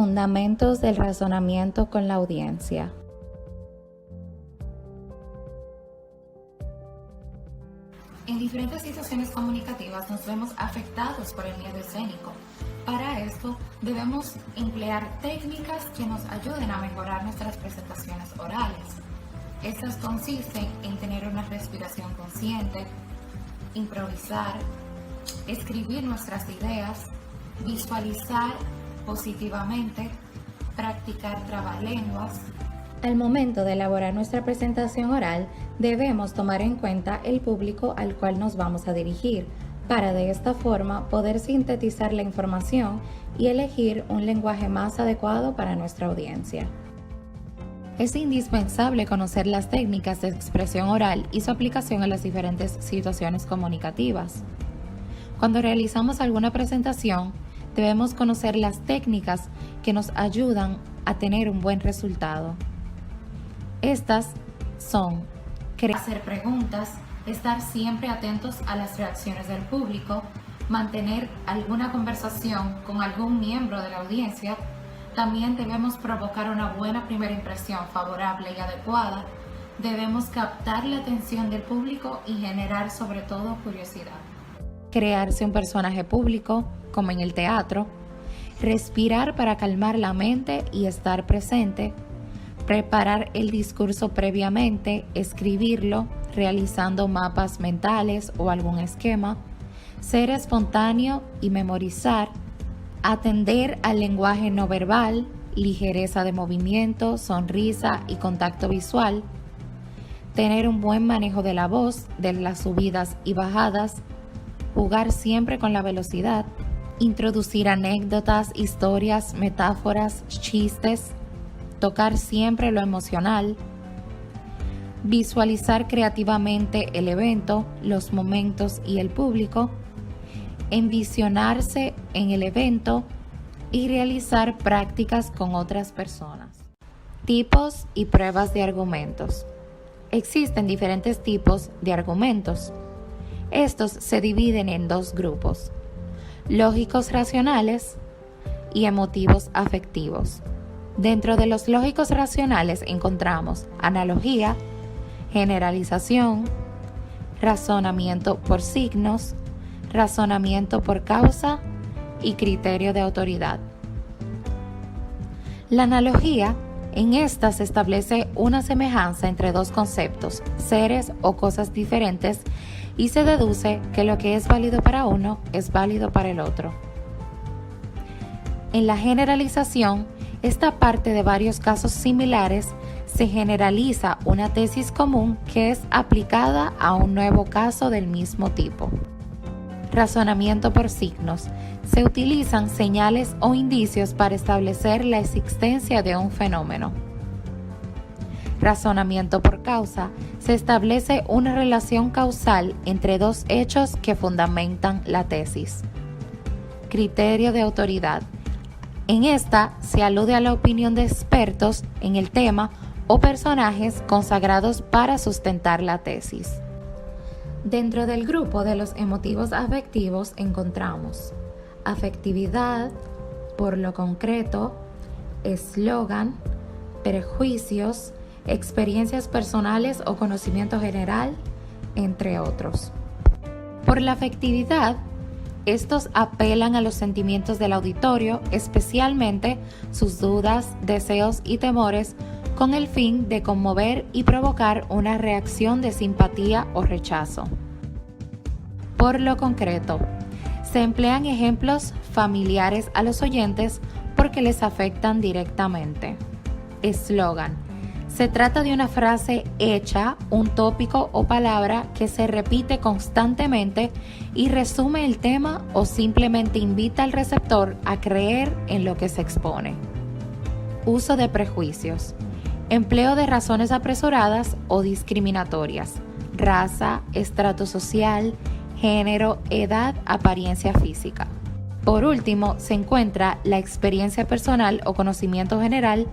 Fundamentos del razonamiento con la audiencia. En diferentes situaciones comunicativas nos vemos afectados por el miedo escénico. Para esto debemos emplear técnicas que nos ayuden a mejorar nuestras presentaciones orales. Estas consisten en tener una respiración consciente, improvisar, escribir nuestras ideas, visualizar positivamente, practicar trabalenguas. Al momento de elaborar nuestra presentación oral, debemos tomar en cuenta el público al cual nos vamos a dirigir, para de esta forma poder sintetizar la información y elegir un lenguaje más adecuado para nuestra audiencia. Es indispensable conocer las técnicas de expresión oral y su aplicación en las diferentes situaciones comunicativas. Cuando realizamos alguna presentación, debemos conocer las técnicas que nos ayudan a tener un buen resultado. Estas son hacer preguntas, estar siempre atentos a las reacciones del público, mantener alguna conversación con algún miembro de la audiencia. También debemos provocar una buena primera impresión favorable y adecuada. Debemos captar la atención del público y generar sobre todo curiosidad. Crearse un personaje público, como en el teatro, respirar para calmar la mente y estar presente, preparar el discurso previamente, escribirlo, realizando mapas mentales o algún esquema, ser espontáneo y memorizar, atender al lenguaje no verbal, ligereza de movimiento, sonrisa y contacto visual, tener un buen manejo de la voz, de las subidas y bajadas, jugar siempre con la velocidad, introducir anécdotas, historias, metáforas, chistes, tocar siempre lo emocional, visualizar creativamente el evento, los momentos y el público, envisionarse en el evento y realizar prácticas con otras personas. Tipos y pruebas de argumentos. Existen diferentes tipos de argumentos. Estos se dividen en dos grupos: lógicos racionales y emotivos afectivos. Dentro de los lógicos racionales encontramos analogía, generalización, razonamiento por signos, razonamiento por causa y criterio de autoridad. La analogía, en esta se establece una semejanza entre dos conceptos, seres o cosas diferentes, y se deduce que lo que es válido para uno es válido para el otro. En la generalización, esta parte de varios casos similares se generaliza una tesis común que es aplicada a un nuevo caso del mismo tipo. Razonamiento por signos. Se utilizan señales o indicios para establecer la existencia de un fenómeno. Razonamiento por causa. Se establece una relación causal entre dos hechos que fundamentan la tesis. Criterio de autoridad. En esta se alude a la opinión de expertos en el tema o personajes consagrados para sustentar la tesis. Dentro del grupo de los emotivos afectivos encontramos afectividad, por lo concreto, eslogan, prejuicios, experiencias personales o conocimiento general, entre otros. Por la afectividad, estos apelan a los sentimientos del auditorio, especialmente sus dudas, deseos y temores, con el fin de conmover y provocar una reacción de simpatía o rechazo. Por lo concreto, se emplean ejemplos familiares a los oyentes porque les afectan directamente. Eslogan. Se trata de una frase hecha, un tópico o palabra que se repite constantemente y resume el tema o simplemente invita al receptor a creer en lo que se expone. Uso de prejuicios. Empleo de razones apresuradas o discriminatorias. Raza, estrato social, género, edad, apariencia física. Por último, se encuentra la experiencia personal o conocimiento general.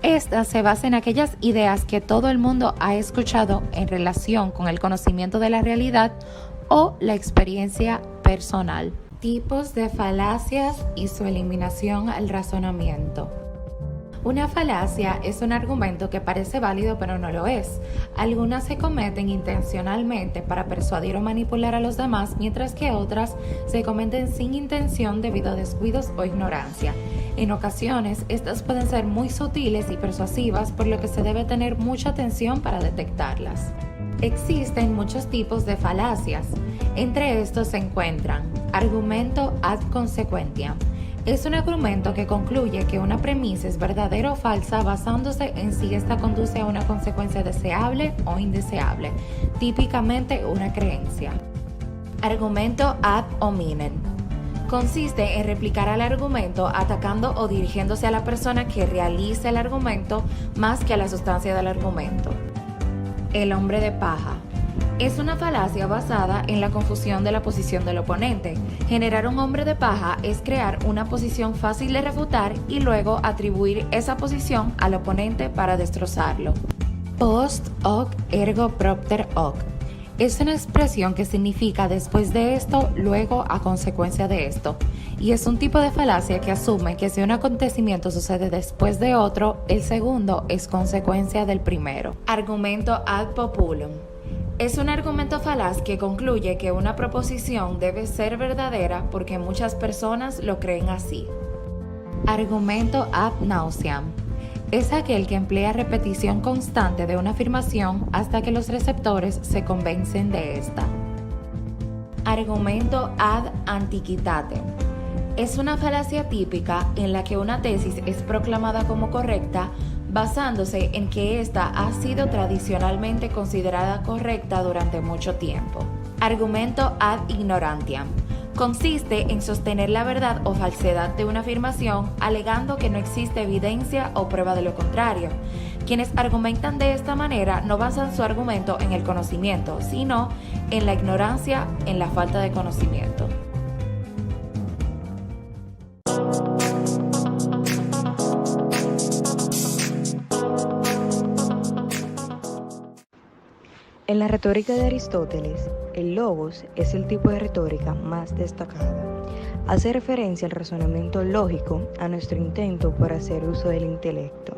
Esta se basa en aquellas ideas que todo el mundo ha escuchado en relación con el conocimiento de la realidad o la experiencia personal. Tipos de falacias y su eliminación al razonamiento. Una falacia es un argumento que parece válido pero no lo es. Algunas se cometen intencionalmente para persuadir o manipular a los demás, mientras que otras se cometen sin intención debido a descuidos o ignorancia. En ocasiones, estas pueden ser muy sutiles y persuasivas, por lo que se debe tener mucha atención para detectarlas. Existen muchos tipos de falacias. Entre estos se encuentran argumento ad consequentiam. Es un argumento que concluye que una premisa es verdadera o falsa basándose en si esta conduce a una consecuencia deseable o indeseable, típicamente una creencia. Argumento ad hominem. Consiste en replicar al argumento atacando o dirigiéndose a la persona que realiza el argumento más que a la sustancia del argumento. El hombre de paja. Es una falacia basada en la confusión de la posición del oponente. Generar un hombre de paja es crear una posición fácil de refutar y luego atribuir esa posición al oponente para destrozarlo. Post hoc ergo propter hoc. Es una expresión que significa después de esto, luego a consecuencia de esto. Y es un tipo de falacia que asume que si un acontecimiento sucede después de otro, el segundo es consecuencia del primero. Argumento ad populum. Es un argumento falaz que concluye que una proposición debe ser verdadera porque muchas personas lo creen así. Argumento ad nauseam. Es aquel que emplea repetición constante de una afirmación hasta que los receptores se convencen de esta. Argumento ad antiquitatem. Es una falacia típica en la que una tesis es proclamada como correcta basándose en que ésta ha sido tradicionalmente considerada correcta durante mucho tiempo. Argumento ad ignorantiam. Consiste en sostener la verdad o falsedad de una afirmación alegando que no existe evidencia o prueba de lo contrario. Quienes argumentan de esta manera no basan su argumento en el conocimiento, sino en la ignorancia, en la falta de conocimiento. En la retórica de Aristóteles, el logos es el tipo de retórica más destacada. Hace referencia al razonamiento lógico, a nuestro intento por hacer uso del intelecto.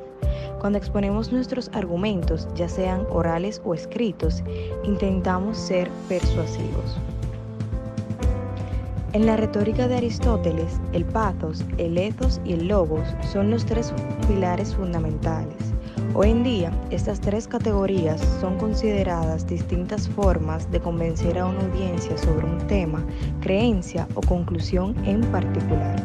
Cuando exponemos nuestros argumentos, ya sean orales o escritos, intentamos ser persuasivos. En la retórica de Aristóteles, el pathos, el ethos y el logos son los tres pilares fundamentales. Hoy en día, estas tres categorías son consideradas distintas formas de convencer a una audiencia sobre un tema, creencia o conclusión en particular.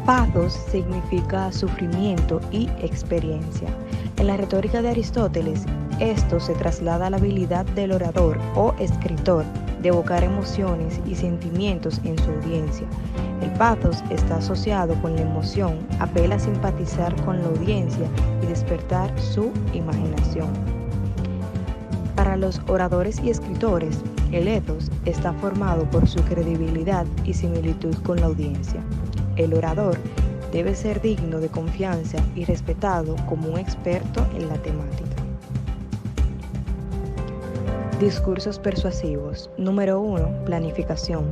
Pathos significa sufrimiento y experiencia. En la retórica de Aristóteles, esto se traslada a la habilidad del orador o escritor de evocar emociones y sentimientos en su audiencia. El pathos está asociado con la emoción, apela a simpatizar con la audiencia y despertar su imaginación. Para los oradores y escritores, el ethos está formado por su credibilidad y similitud con la audiencia. El orador debe ser digno de confianza y respetado como un experto en la temática. Discursos persuasivos. Número 1. Planificación.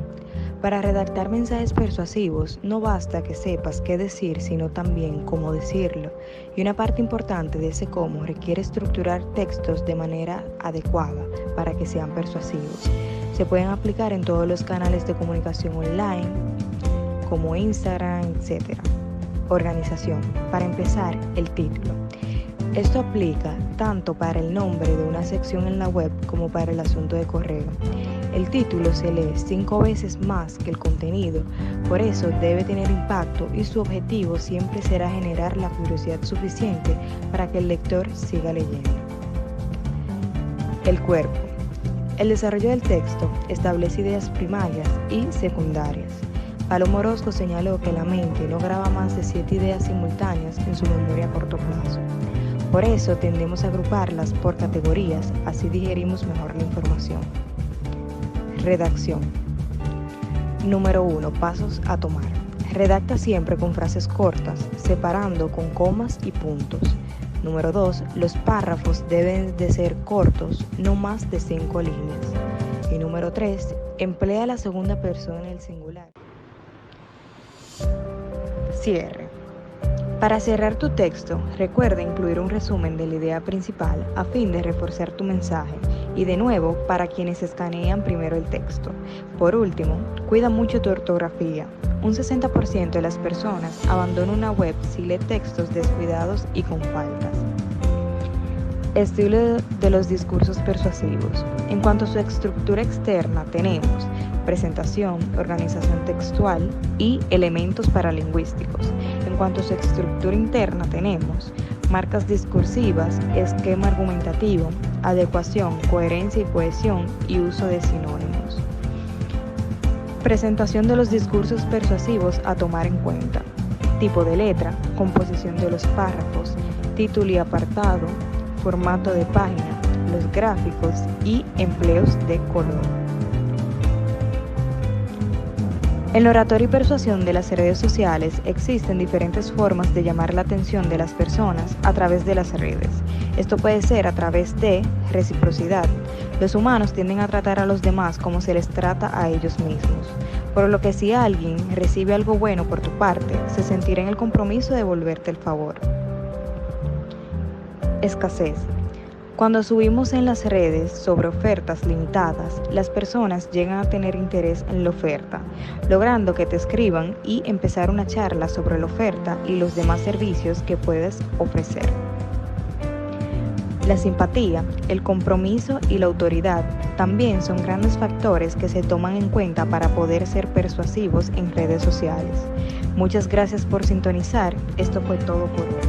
Para redactar mensajes persuasivos no basta que sepas qué decir, sino también cómo decirlo. Y una parte importante de ese cómo requiere estructurar textos de manera adecuada para que sean persuasivos. Se pueden aplicar en todos los canales de comunicación online, como Instagram, etc. Organización. Para empezar, el título. Esto aplica tanto para el nombre de una sección en la web como para el asunto de correo. El título se lee 5 veces más que el contenido, por eso debe tener impacto y su objetivo siempre será generar la curiosidad suficiente para que el lector siga leyendo. El cuerpo. El desarrollo del texto establece ideas primarias y secundarias. Palomo Orozco señaló que la mente no graba más de 7 ideas simultáneas en su memoria a corto plazo. Por eso tendemos a agruparlas por categorías, así digerimos mejor la información. Redacción. Número 1. Pasos a tomar. Redacta siempre con frases cortas, separando con comas y puntos. Número 2. Los párrafos deben de ser cortos, no más de 5 líneas. Y Y número 3, emplea la segunda persona en el singular. Cierre. Para cerrar tu texto, recuerda incluir un resumen de la idea principal a fin de reforzar tu mensaje y de nuevo para quienes escanean primero el texto. Por último, cuida mucho tu ortografía. Un 60% de las personas abandona una web si lee textos descuidados y con faltas. Estilo de los discursos persuasivos. En cuanto a su estructura externa, tenemos presentación, organización textual y elementos paralingüísticos. En cuanto a su estructura interna, tenemos marcas discursivas, esquema argumentativo, adecuación, coherencia y cohesión y uso de sinónimos. Presentación de los discursos persuasivos a tomar en cuenta. Tipo de letra, composición de los párrafos, título y apartado, formato de página, los gráficos y empleos de color. En la oratoria y persuasión de las redes sociales existen diferentes formas de llamar la atención de las personas a través de las redes. Esto puede ser a través de reciprocidad. Los humanos tienden a tratar a los demás como se les trata a ellos mismos, por lo que si alguien recibe algo bueno por tu parte, se sentirá en el compromiso de devolverte el favor. Escasez. Cuando subimos en las redes sobre ofertas limitadas, las personas llegan a tener interés en la oferta, logrando que te escriban y empezar una charla sobre la oferta y los demás servicios que puedes ofrecer. La simpatía, el compromiso y la autoridad también son grandes factores que se toman en cuenta para poder ser persuasivos en redes sociales. Muchas gracias por sintonizar. Esto fue todo por hoy.